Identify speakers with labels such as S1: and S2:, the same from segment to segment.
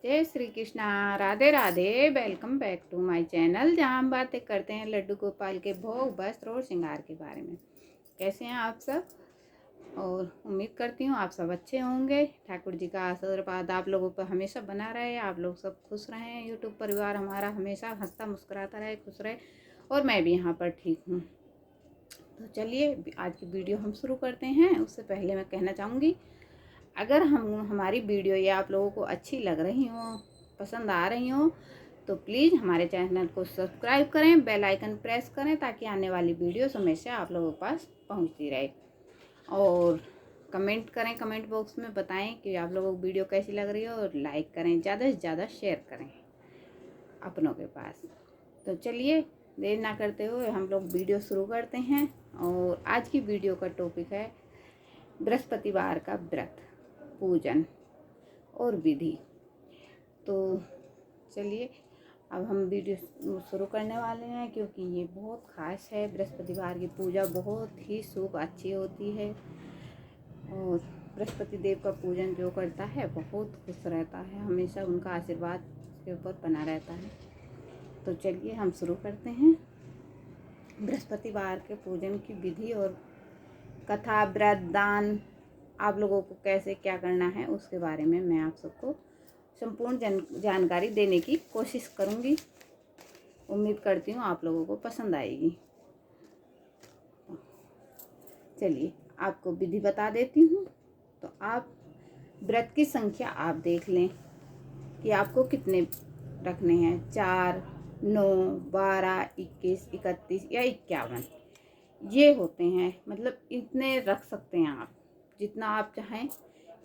S1: जय Shri Krishna. Radhe Radhe. Welcome back to my channel, जहां हम बातें करते हैं लड्डू गोपाल के भोग, वस्त्र और श्रृंगार के बारे में। कैसे हैं आप सब? और उम्मीद करती हूँ आप सब अच्छे होंगे। ठाकुर जी का आशीर्वाद आप लोगों पर हमेशा बना रहे, आप लोग सब खुश रहें। यूट्यूब परिवार हमारा हमेशा हंसता मुस्कुराता रहे, खुश रहे, और मैं भी यहाँ पर ठीक हूँ। तो चलिए आज की वीडियो हम शुरू करते हैं। उससे पहले मैं कहना चाहूँगी, अगर हमारी वीडियो ये आप लोगों को अच्छी लग रही हो, पसंद आ रही हो, तो प्लीज़ हमारे चैनल को सब्सक्राइब करें, बेल आइकन प्रेस करें, ताकि आने वाली वीडियो हमेशा आप लोगों के पास पहुंचती रहे। और कमेंट करें, कमेंट बॉक्स में बताएं कि आप लोगों को वीडियो कैसी लग रही है, और लाइक करें, ज़्यादा से ज़्यादा शेयर करें अपनों के पास। तो चलिए देर ना करते हुए हम लोग वीडियो शुरू करते हैं। और आज की वीडियो का टॉपिक है बृहस्पतिवार का व्रत, पूजन और विधि। तो चलिए अब हम वीडियो शुरू करने वाले हैं, क्योंकि ये बहुत ख़ास है। बृहस्पतिवार की पूजा बहुत ही शुभ अच्छी होती है, और बृहस्पति देव का पूजन जो करता है बहुत खुश रहता है, हमेशा उनका आशीर्वाद उसके ऊपर बना रहता है। तो चलिए हम शुरू करते हैं। बृहस्पतिवार के पूजन की विधि और कथा, व्रत, दान आप लोगों को कैसे क्या करना है उसके बारे में मैं आप सबको संपूर्ण जानकारी देने की कोशिश करूंगी। उम्मीद करती हूँ आप लोगों को पसंद आएगी। चलिए आपको विधि बता देती हूँ। तो आप व्रत की संख्या आप देख लें कि आपको कितने रखने हैं। 4, 9, 12, 21, 31 या 51 ये होते हैं। मतलब इतने रख सकते हैं आप, जितना आप चाहें।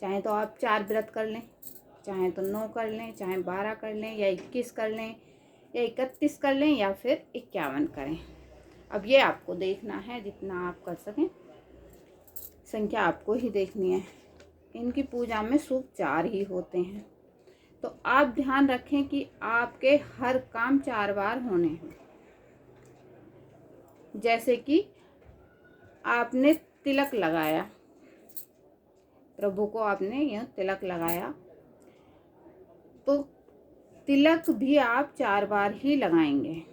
S1: चाहें तो आप 4 व्रत कर लें, चाहें तो 9 कर लें, चाहें 12 कर लें, या 21 कर लें, या 31 कर लें, या फिर 51 करें। अब ये आपको देखना है, जितना आप कर सकें संख्या आपको ही देखनी है। इनकी पूजा में शुभ 4 ही होते हैं। तो आप ध्यान रखें कि आपके हर काम 4 बार होने हैं। जैसे कि आपने तिलक लगाया, प्रभु को आपने यह तिलक लगाया, तो तिलक भी आप 4 बार ही लगाएंगे,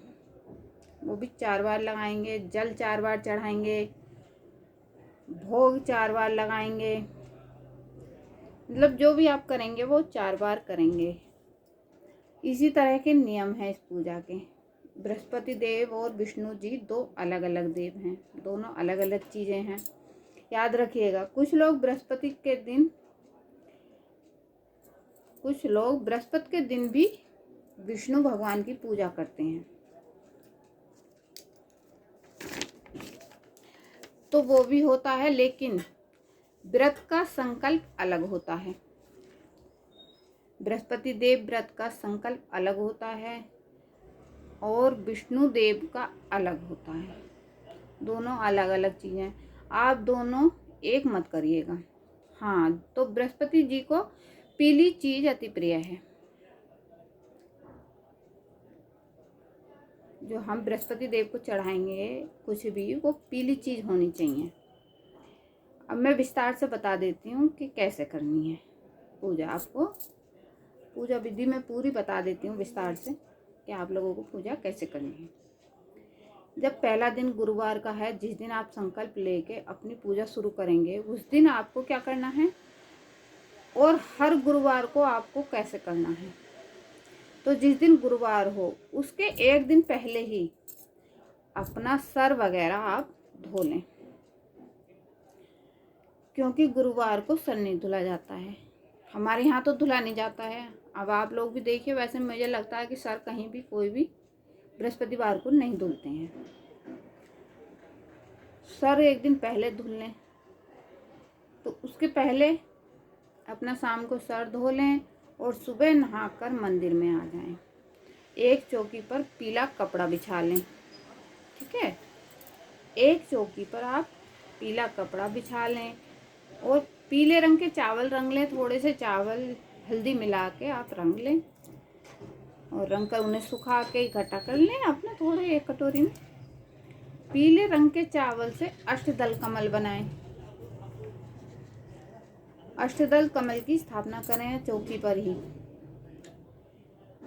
S1: वो भी 4 बार लगाएंगे। जल 4 बार चढ़ाएंगे, भोग 4 बार लगाएंगे। मतलब जो भी आप करेंगे वो 4 बार करेंगे। इसी तरह के नियम हैं इस पूजा के। बृहस्पति देव और विष्णु जी 2 अलग अलग देव हैं, दोनों अलग अलग चीज़ें हैं। याद रखिएगा, कुछ लोग बृहस्पति के दिन भी विष्णु भगवान की पूजा करते हैं, तो वो भी होता है, लेकिन व्रत का संकल्प अलग होता है। बृहस्पति देव व्रत का संकल्प अलग होता है, और विष्णु देव का अलग होता है। दोनों अलग अलग चीज़ें, आप दोनों एक मत करिएगा। हाँ, तो बृहस्पति जी को पीली चीज़ अति प्रिय है। जो हम बृहस्पति देव को चढ़ाएंगे कुछ भी, वो पीली चीज़ होनी चाहिए। अब मैं विस्तार से बता देती हूँ कि कैसे करनी है पूजा। आपको पूजा विधि में पूरी बता देती हूँ विस्तार से कि आप लोगों को पूजा कैसे करनी है। जब पहला दिन गुरुवार का है, जिस दिन आप संकल्प लेके अपनी पूजा शुरू करेंगे, उस दिन आपको क्या करना है, और हर गुरुवार को आपको कैसे करना है। तो जिस दिन गुरुवार हो उसके एक दिन पहले ही अपना सर वगैरह आप धो लें, क्योंकि गुरुवार को सर नहीं धुला जाता है। हमारे यहाँ तो धुला नहीं जाता है, अब आप लोग भी देखिए। वैसे मुझे लगता है कि सर कहीं भी कोई भी बृहस्पतिवार को नहीं धुलते हैं। सर एक दिन पहले धुल लें। तो उसके पहले अपना शाम को सर धो लें, और सुबह नहाकर मंदिर में आ जाएं। एक चौकी पर पीला कपड़ा बिछा लें, ठीक है। एक चौकी पर आप पीला कपड़ा बिछा लें, और पीले रंग के चावल रंग लें। थोड़े से चावल हल्दी मिला के आप रंग लें, और रंग कर उन्हें सुखा के इकट्ठा कर लें अपने थोड़े एक कटोरी में। पीले रंग के चावल से अष्टदल कमल बनाएं। अष्टदल कमल की स्थापना करें चौकी पर ही।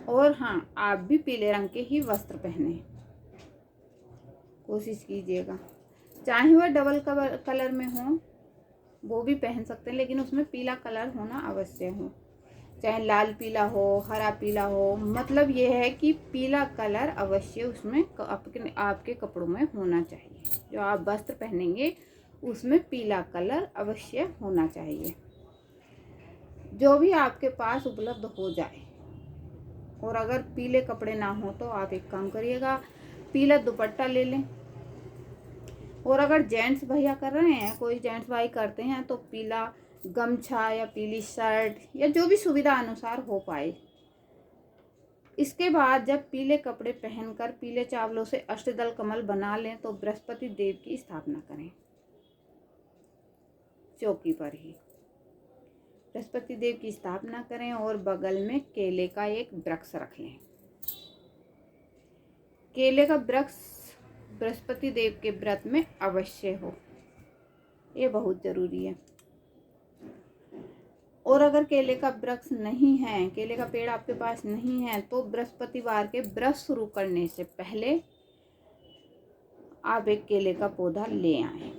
S1: और हाँ, आप भी पीले रंग के ही वस्त्र पहने, कोशिश कीजिएगा। चाहे वह डबल कलर में हो वो भी पहन सकते हैं, लेकिन उसमें पीला कलर होना अवश्य हो। चाहे लाल पीला हो, हरा पीला हो, मतलब ये है कि पीला कलर अवश्य उसमें आपके कपड़ों में होना चाहिए। जो आप वस्त्र पहनेंगे उसमें पीला कलर अवश्य होना चाहिए, जो भी आपके पास उपलब्ध हो जाए। और अगर पीले कपड़े ना हो तो आप एक काम करिएगा, पीला दुपट्टा ले लें। और अगर जेंट्स भैया कर रहे हैं, कोई जेंट्स भाई करते हैं, तो पीला गमछा या पीली शर्ट या जो भी सुविधा अनुसार हो पाए। इसके बाद जब पीले कपड़े पहनकर पीले चावलों से अष्टदल कमल बना लें तो बृहस्पति देव की स्थापना करें, चौकी पर ही बृहस्पति देव की स्थापना करें और बगल में केले का एक वृक्ष रख लें। केले का वृक्ष बृहस्पति देव के व्रत में अवश्य हो, ये बहुत जरूरी है। और अगर केले का वृक्ष नहीं है, केले का पेड़ आपके पास नहीं है, तो बृहस्पतिवार के व्रत शुरू करने से पहले आप एक केले का पौधा ले आएं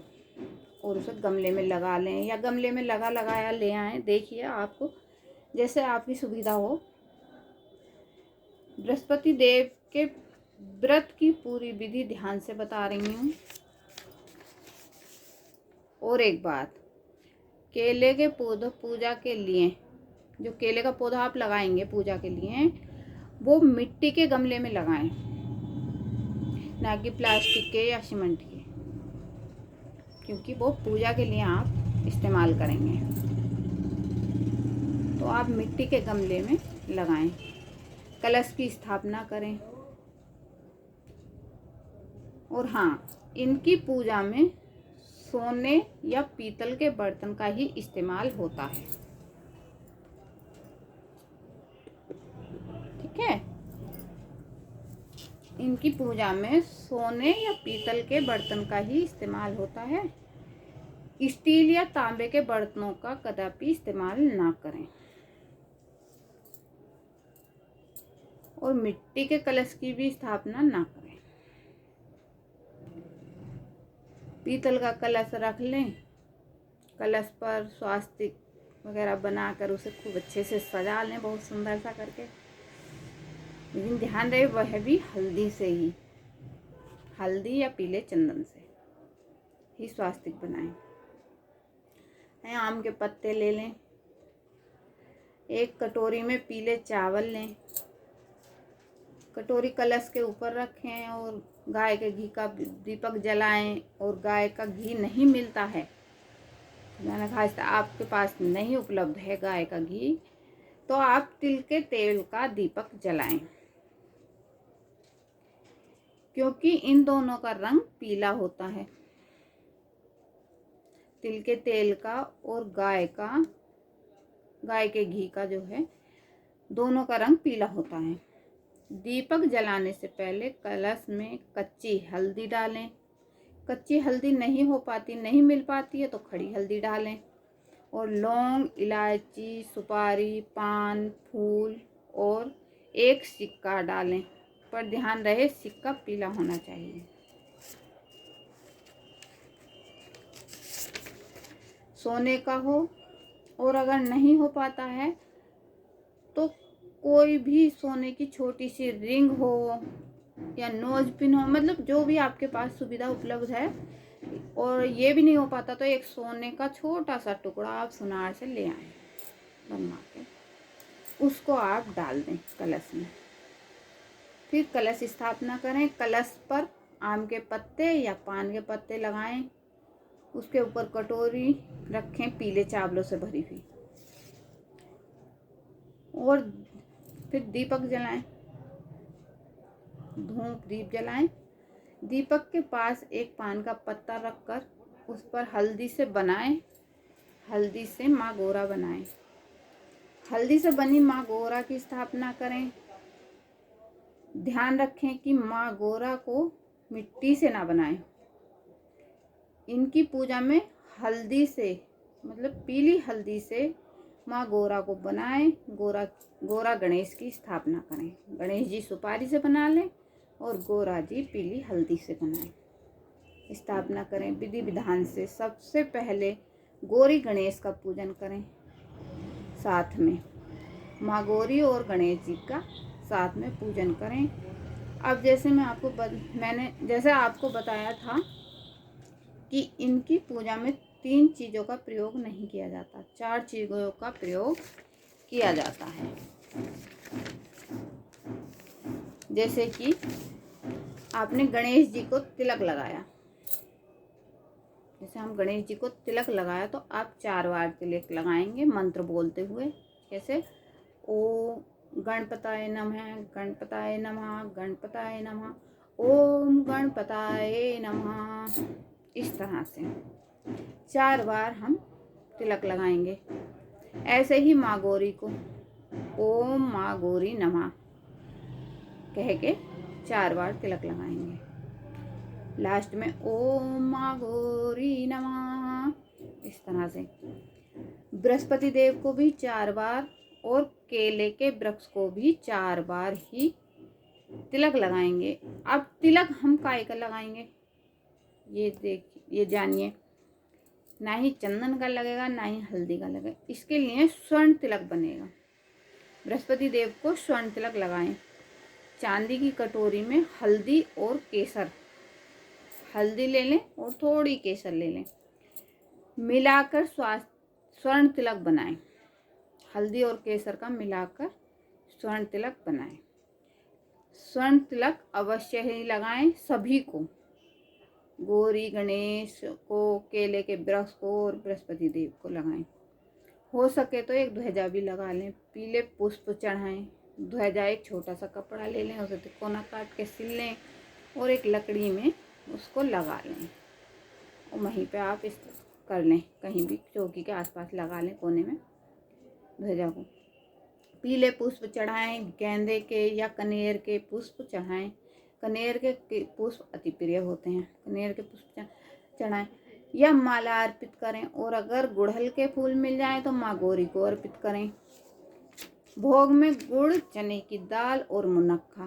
S1: और उसे गमले में लगा लें, या गमले में लगाया ले आएं। देखिए आपको जैसे आपकी सुविधा हो। बृहस्पति देव के व्रत की पूरी विधि ध्यान से बता रही हूँ। और एक बात, केले के पौधे पूजा के लिए, जो केले का पौधा आप लगाएंगे पूजा के लिए, वो मिट्टी के गमले में लगाएं, ना कि प्लास्टिक के या सीमेंट के, क्योंकि वो पूजा के लिए आप इस्तेमाल करेंगे। तो आप मिट्टी के गमले में लगाएं, कलश की स्थापना करें। और हाँ, इनकी पूजा में सोने या पीतल के बर्तन का ही इस्तेमाल होता है, ठीक है। इनकी पूजा में सोने या पीतल के बर्तन का ही इस्तेमाल होता है। स्टील या तांबे के बर्तनों का कदापि इस्तेमाल ना करें। और मिट्टी के कलश की भी स्थापना ना करें। पीतल का कलश रख लें, कलश पर स्वास्तिक वगैरह बनाकर उसे खूब अच्छे से सजा लें, बहुत सुंदर सा करके। लेकिन ध्यान रहे वह भी हल्दी से ही, हल्दी या पीले चंदन से ही स्वास्तिक बनाएं। आम के पत्ते ले लें, एक कटोरी में पीले चावल लें, कटोरी कलश के ऊपर रखें और गाय के घी का दीपक जलाएं। और गाय का घी नहीं मिलता है, मैंने कहा आपके पास नहीं उपलब्ध है गाय का घी, तो आप तिल के तेल का दीपक जलाएं, क्योंकि इन दोनों का रंग पीला होता है। तिल के तेल का और गाय के घी का जो है, दोनों का रंग पीला होता है। दीपक जलाने से पहले कलश में कच्ची हल्दी डालें। कच्ची हल्दी नहीं हो पाती, नहीं मिल पाती है तो खड़ी हल्दी डालें। और लौंग, इलायची, सुपारी, पान, फूल और एक सिक्का डालें, पर ध्यान रहे सिक्का पीला होना चाहिए। सोने का हो, और अगर नहीं हो पाता है तो कोई भी सोने की छोटी सी रिंग हो या नोज पिन हो, मतलब जो भी आपके पास सुविधा उपलब्ध है। और ये भी नहीं हो पाता तो एक सोने का छोटा सा टुकड़ा आप सुनार से ले आए बनवा के, उसको आप डाल दें कलश में। फिर कलश स्थापना करें। कलश पर आम के पत्ते या पान के पत्ते लगाएं, उसके ऊपर कटोरी रखें पीले चावलों से भरी हुई, और फिर दीपक जलाएं, धूप दीप जलाएं। दीपक के पास एक पान का पत्ता रखकर उस पर हल्दी से माँ गौरा बनाएं। हल्दी से बनी माँ गौरा की स्थापना करें। ध्यान रखें कि माँ गौरा को मिट्टी से ना बनाएं। इनकी पूजा में हल्दी से, मतलब पीली हल्दी से माँ गौरा को बनाएं, गौरा गणेश की स्थापना करें। गणेश जी सुपारी से बना लें और गौरा जी पीली हल्दी से बनाएं। स्थापना करें विधि विधान से। सबसे पहले गौरी गणेश का पूजन करें, साथ में माँ गौरी और गणेश जी का साथ में पूजन करें। अब जैसे मैंने जैसे आपको बताया था कि इनकी पूजा में 3 चीज़ों का प्रयोग नहीं किया जाता, 4 चीज़ों का प्रयोग किया जाता है। जैसे कि आपने गणेश जी को तिलक लगाया, जैसे हम गणेश जी को तिलक लगाया तो आप 4 बार तिलक लगाएंगे मंत्र बोलते हुए। कैसे? ओम गणपताय नमः, गणपताय नमः, गणपताय नमः, ओम गणपताय नमः। इस तरह से 4 बार हम तिलक लगाएंगे। ऐसे ही माँ गौरी को ओम माँ गौरी नमः कह के 4 बार तिलक लगाएंगे। लास्ट में ओम माँ गौरी नमः। इस तरह से बृहस्पति देव को भी 4 बार और केले के वृक्ष को भी 4 बार ही तिलक लगाएंगे। अब तिलक हम काय का लगाएंगे ये जानिए। ना ही चंदन का लगेगा, ना ही हल्दी का लगेगा। इसके लिए स्वर्ण तिलक बनेगा। बृहस्पति देव को स्वर्ण तिलक लगाएं। चांदी की कटोरी में हल्दी और केसर, हल्दी ले लें और थोड़ी केसर ले लें, मिलाकर स्वर्ण तिलक बनाएं। हल्दी और केसर का मिलाकर स्वर्ण तिलक बनाएं। स्वर्ण तिलक अवश्य ही लगाएं सभी को, गौरी गणेश को, केले के वृक्ष को और बृहस्पति देव को लगाएं। हो सके तो एक ध्वजा भी लगा लें, पीले पुष्प चढ़ाएं। ध्वजा एक छोटा सा कपड़ा ले लें, उसे तिकोना काट के सिल लें और एक लकड़ी में उसको लगा लें और वहीं पे आप इस कर लें, कहीं भी चौकी के आसपास लगा लें कोने में ध्वजा को। पीले पुष्प चढ़ाएं, गेंदे के या कनेर के पुष्प चढ़ाएं। कनेर के पुष्प अति प्रिय होते हैं, कनेर के पुष्प चढ़ाएं या माला अर्पित करें। और अगर गुड़हल के फूल मिल जाए तो माँ गौरी को अर्पित करें। भोग में गुड़, चने की दाल और मुनक्का,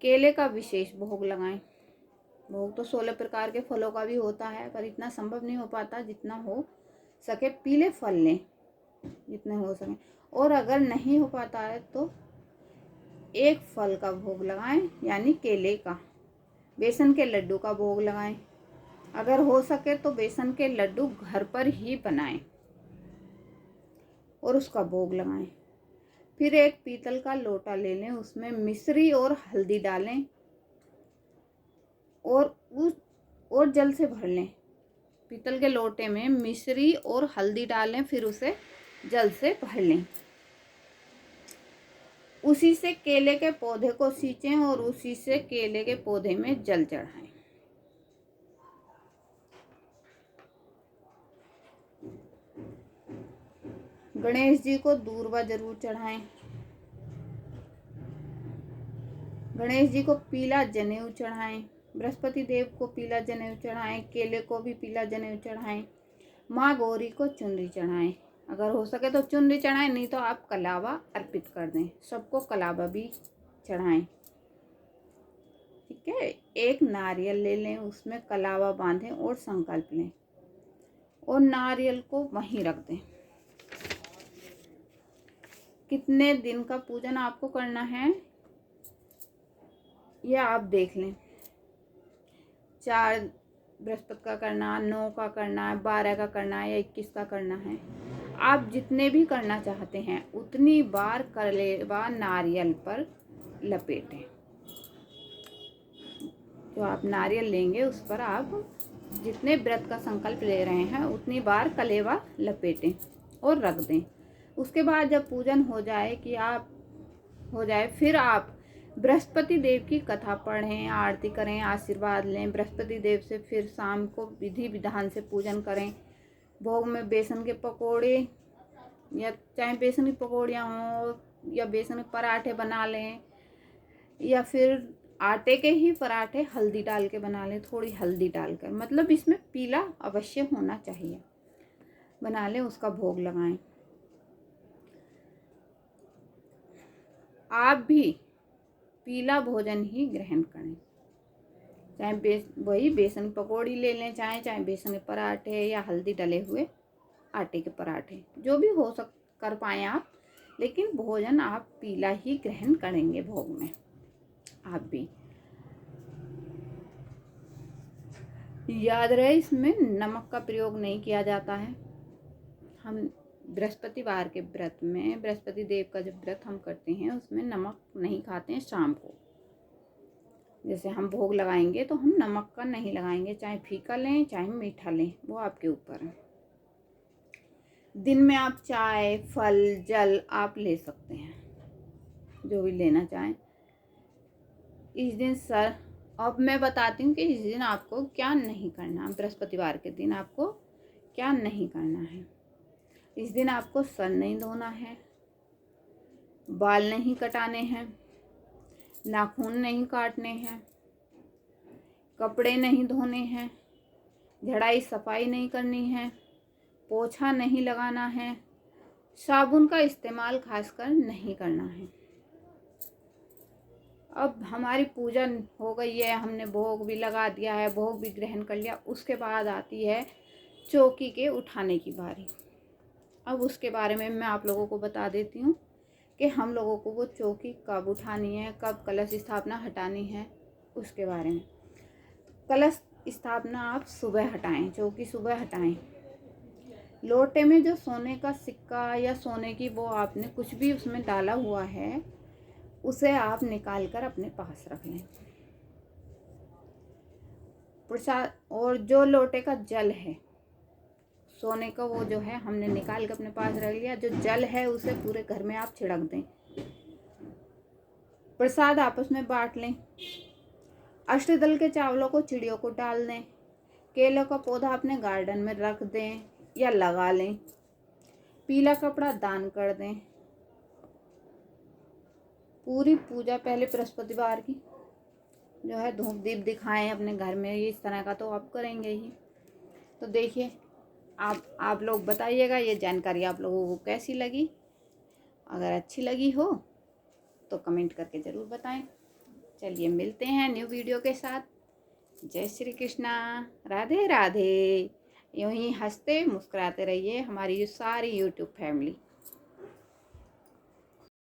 S1: केले का विशेष भोग लगाएं। भोग तो 16 प्रकार के फलों का भी होता है, पर इतना संभव नहीं हो पाता। जितना हो सके पीले फल लें, जितने हो सके। और अगर नहीं हो पाता है तो एक फल का भोग लगाएं, यानी केले का। बेसन के लड्डू का भोग लगाएं। अगर हो सके तो बेसन के लड्डू घर पर ही बनाएं और उसका भोग लगाएं। फिर एक पीतल का लोटा ले लें, उसमें मिश्री और हल्दी डालें और जल से भर लें। पीतल के लोटे में मिश्री और हल्दी डालें, फिर उसे जल से भर लें। उसी से केले के पौधे को सींचें और उसी से केले के पौधे में जल चढ़ाएं। गणेश जी को दूर्वा जरूर चढ़ाएं। गणेश जी को पीला जनेऊ चढ़ाएं। बृहस्पति देव को पीला जनेऊ चढ़ाएं। केले को भी पीला जनेऊ चढ़ाएं। माँ गौरी को चुनरी चढ़ाएं। अगर हो सके तो चुनरी चढ़ाएं, नहीं तो आप कलावा अर्पित कर दें। सबको कलावा भी चढ़ाएं। ठीक है। एक नारियल ले लें, उसमें कलावा बांधें और संकल्प लें और नारियल को वहीं रख दें। कितने दिन का पूजन आपको करना है यह आप देख लें। 4 बृहस्पति का करना, 9 का करना है, 12 का करना है या 21 का करना है। आप जितने भी करना चाहते हैं उतनी बार कलेवा नारियल पर लपेटें। जो आप नारियल लेंगे उस पर आप जितने व्रत का संकल्प ले रहे हैं उतनी बार कलेवा लपेटें और रख दें। उसके बाद जब पूजन हो जाए फिर आप बृहस्पति देव की कथा पढ़ें, आरती करें, आशीर्वाद लें बृहस्पति देव से। फिर शाम को विधि विधान से पूजन करें। भोग में बेसन के पकोड़े या चाहे बेसन की पकौड़ियाँ हों या बेसन के पराठे बना लें या फिर आटे के ही पराठे हल्दी डाल के बना लें, थोड़ी हल्दी डालकर। मतलब इसमें पीला अवश्य होना चाहिए। बना लें, उसका भोग लगाएं। आप भी पीला भोजन ही ग्रहण करें, चाहे वही बेसन पकौड़ी ले लें, चाहे बेसन के पराठे या हल्दी डले हुए आटे के पराठे, जो भी कर पाएँ आप, लेकिन भोजन आप पीला ही ग्रहण करेंगे भोग में। आप भी याद रहे, इसमें नमक का प्रयोग नहीं किया जाता है। हम बृहस्पतिवार के व्रत में, बृहस्पति देव का जब व्रत हम करते हैं उसमें नमक नहीं खाते हैं शाम को। जैसे हम भोग लगाएंगे तो हम नमक का नहीं लगाएंगे, चाहे फीका लें चाहे मीठा लें, वो आपके ऊपर है। दिन में आप चाय, फल, जल आप ले सकते हैं, जो भी लेना चाहें। इस दिन अब मैं बताती हूँ कि इस दिन आपको क्या नहीं करना। बृहस्पतिवार के दिन आपको क्या नहीं करना है। इस दिन आपको सर नहीं धोना है, बाल नहीं कटाने हैं, नाखून नहीं काटने हैं, कपड़े नहीं धोने हैं, झाड़ाई सफाई नहीं करनी है, पोछा नहीं लगाना है, साबुन का इस्तेमाल खासकर नहीं करना है। अब हमारी पूजा हो गई है, हमने भोग भी लगा दिया है, भोग भी ग्रहण कर लिया, उसके बाद आती है चौकी के उठाने की बारी। अब उसके बारे में मैं आप लोगों को बता देती हूँ कि हम लोगों को वो चौकी कब उठानी है, कब कलश स्थापना हटानी है, उसके बारे में। कलश स्थापना आप सुबह हटाएं, चौकी सुबह हटाएं। लोटे में जो सोने का सिक्का या सोने की वो आपने कुछ भी उसमें डाला हुआ है, उसे आप निकाल कर अपने पास रख लें। प्रसाद और जो लोटे का जल है, सोने का वो जो है हमने निकाल कर अपने पास रख लिया, जो जल है उसे पूरे घर में आप छिड़क दें। प्रसाद आपस में बांट लें। अष्टदल के चावलों को चिड़ियों को डाल दें। केलों का पौधा अपने गार्डन में रख दें या लगा लें। पीला कपड़ा दान कर दें। पूरी पूजा पहले बृहस्पतिवार की जो है धूप दीप दिखाएं अपने घर में, इस तरह का तो आप करेंगे ही। तो देखिए, आप लोग बताइएगा ये जानकारी आप लोगों को कैसी लगी। अगर अच्छी लगी हो तो कमेंट करके ज़रूर बताएं। चलिए मिलते हैं न्यू वीडियो के साथ। जय श्री कृष्णा, राधे राधे। यूँ ही हंसते मुस्कुराते रहिए हमारी सारी यूट्यूब फैमिली।